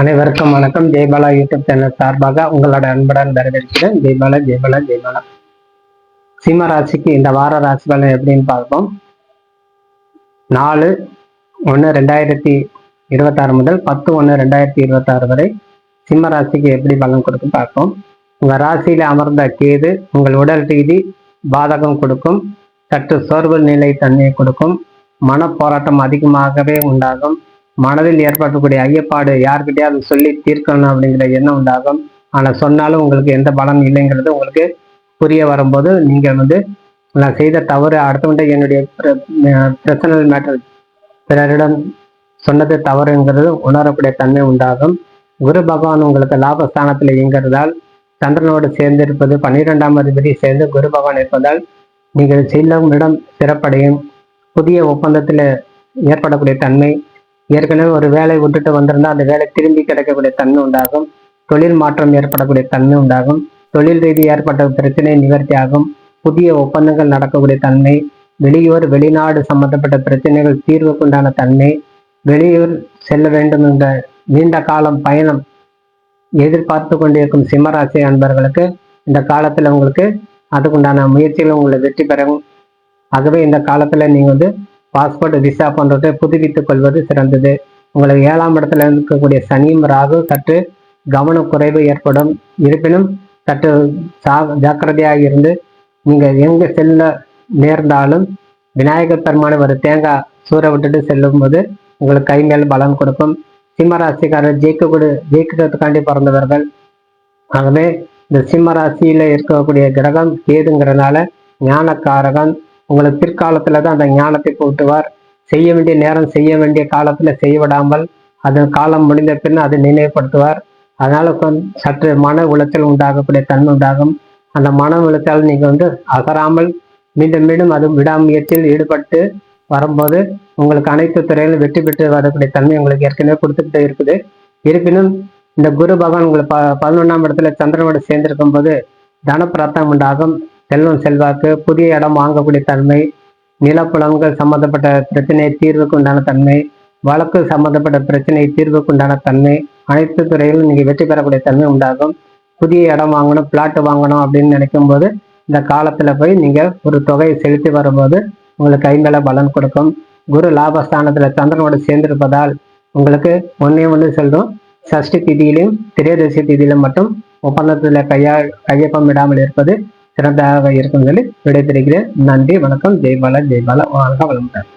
அனைவருக்கும் வணக்கம். Jaibala YouTube channel சார்பாக உங்களோட அன்புடன் வரவேற்கிறேன். ஜெய்பாலா ஜெய்பாலா ஜெய்பாலா. சிம்ம ராசிக்கு இந்த வார ராசி பலன் எப்படின்னு பார்ப்போம். 4/1/2026 முதல் 10/1/2026 வரை சிம்ம ராசிக்கு எப்படி பலன் கொடுக்கும் பார்ப்போம். உங்க ராசியில அமர்ந்த கேது உங்கள் உடல் ரீதி பாதகம் கொடுக்கும், சற்று சோர்வு நிலை தன்மையை கொடுக்கும், மன போராட்டம் அதிகமாகவே உண்டாகும், மனதில் ஏற்படக்கூடிய ஐயப்பாடு யாருக்கிட்டையாவது சொல்லி தீர்க்கணும் அப்படிங்கிற எண்ணம் உண்டாகும். ஆனால் சொன்னாலும் உங்களுக்கு எந்த பலன் இல்லைங்கிறது உங்களுக்கு புரிய வரும்போது நீங்கள் நான் செய்த தவறு அடுத்தவன்ட்ட என்னுடைய பர்சனல் மேட்டர் பிறரிடம் சொன்னது தவறுங்கிறது உணரக்கூடிய தன்மை உண்டாகும். குரு பகவான் உங்களுக்கு லாபஸ்தானத்தில் இயங்குறதால் சந்திரனோடு சேர்ந்து இருப்பது 12ஆம் அதிபதி சேர்ந்து குரு பகவான் இருப்பதால் நீங்கள் செல்லும் இடம் சிறப்படையும். புதிய ஒப்பந்தத்தில் ஏற்படக்கூடிய தன்மை, ஏற்கனவே ஒரு வேலை விட்டுட்டு வந்திருந்தால் அந்த வேலை திரும்பி கிடைக்கக்கூடிய தன்மை உண்டாகும். தொழில் மாற்றம் ஏற்படக்கூடிய தன்மை உண்டாகும். தொழில் ரீதி ஏற்பட்ட பிரச்சனை நிவர்த்தி ஆகும். புதிய ஒப்பந்தங்கள் நடக்கக்கூடிய தன்மை, வெளியூர் வெளிநாடு சம்பந்தப்பட்ட பிரச்சனைகள் தீர்வுக்குண்டான தன்மை, வெளியூர் செல்ல வேண்டும் என்ற நீண்ட காலம் பயணம் எதிர்பார்த்து கொண்டிருக்கும் சிம்மராசி அன்பர்களுக்கு இந்த காலத்துல உங்களுக்கு அதுக்குண்டான முயற்சிகளும் உங்களை வெற்றி பெறும். ஆகவே இந்த காலத்துல நீங்க பாஸ்போர்ட் விசா போன்றவற்றை புதுப்பித்துக் கொள்வது சிறந்தது. உங்களுக்கு 7ஆம் இடத்துல இருக்கக்கூடிய சனியும் ராகு சற்று கவனக்குறைவு ஏற்படும். இருப்பினும் சற்று ஜாக்கிரதையாக இருந்து நீங்க எங்க செல்ல நேர்ந்தாலும் விநாயகர் பெருமான ஒரு தேங்காய் சூற விட்டுட்டு செல்லும் போது உங்களுக்கு கை மேல் பலன் கொடுக்கும். சிம்ம ராசிக்காரர் ஜெயிக்கிறதுக்காண்டி பிறந்தவர்கள். ஆகவே இந்த சிம்ம ராசியில இருக்கக்கூடிய கிரகம் கேதுங்கிறதுனால ஞானக்காரகன். உங்களுக்கு பிற்காலத்துல தான் அந்த ஞானத்தை கூட்டுவார். செய்ய வேண்டிய நேரம் செய்ய வேண்டிய காலத்துல செய்ய விடாமல் அது காலம் முடிந்த பின் அதை நினைவுபடுத்துவார். அதனால சற்று மன உளைச்சல் உண்டாகக்கூடிய தன்மை உண்டாகும். அந்த மன உளைச்சல் நீங்க அகராமல் மீண்டும் மீண்டும் அது விடாமுயற்சியில் ஈடுபட்டு வரும்போது உங்களுக்கு அனைத்து துறையிலும் வெற்றி பெற்று வரக்கூடிய தன்மை உங்களுக்கு ஏற்கனவே கொடுத்துக்கிட்டே இருக்குது. இருப்பினும் இந்த குரு பகவான் உங்களுக்கு 11ஆம் இடத்துல சந்திரனோடு சேர்ந்திருக்கும் போது தனப்பிராப்தம் உண்டாகும். செல்வம் செல்வாக்கு, புதிய இடம் வாங்கக்கூடிய தன்மை, நிலப்புலன்கள் சம்பந்தப்பட்ட பிரச்சனை தீர்வுக்கு உண்டான தன்மை, வழக்கு சம்பந்தப்பட்ட பிரச்சனை தீர்வுக்கு உண்டான தன்மை, அனைத்து துறையிலும் நீங்க வெற்றி பெறக்கூடிய தன்மை உண்டாகும். புதிய இடம் வாங்கணும், பிளாட் வாங்கணும் அப்படின்னு நினைக்கும் போது இந்த காலத்துல போய் நீங்க ஒரு தொகையை செலுத்தி வரும்போது உங்களுக்கு கைமேல பலன் கொடுக்கும். குரு லாபஸ்தானத்துல சந்திரனோடு சேர்ந்திருப்பதால் உங்களுக்கு ஒண்ணு செல்லும். சஷ்டி திதியிலும் திரையோதசி திதியிலும் மட்டும் ஒப்பந்தத்துல கையொப்பம் விடாமல் இருப்பது சிறந்ததாக இருக்கும் சொல்லி விடைபெறுகிறேன். நன்றி, வணக்கம். ஜெய்பாலா ஜெய்பாலா. வாழ்க வளமுடன்.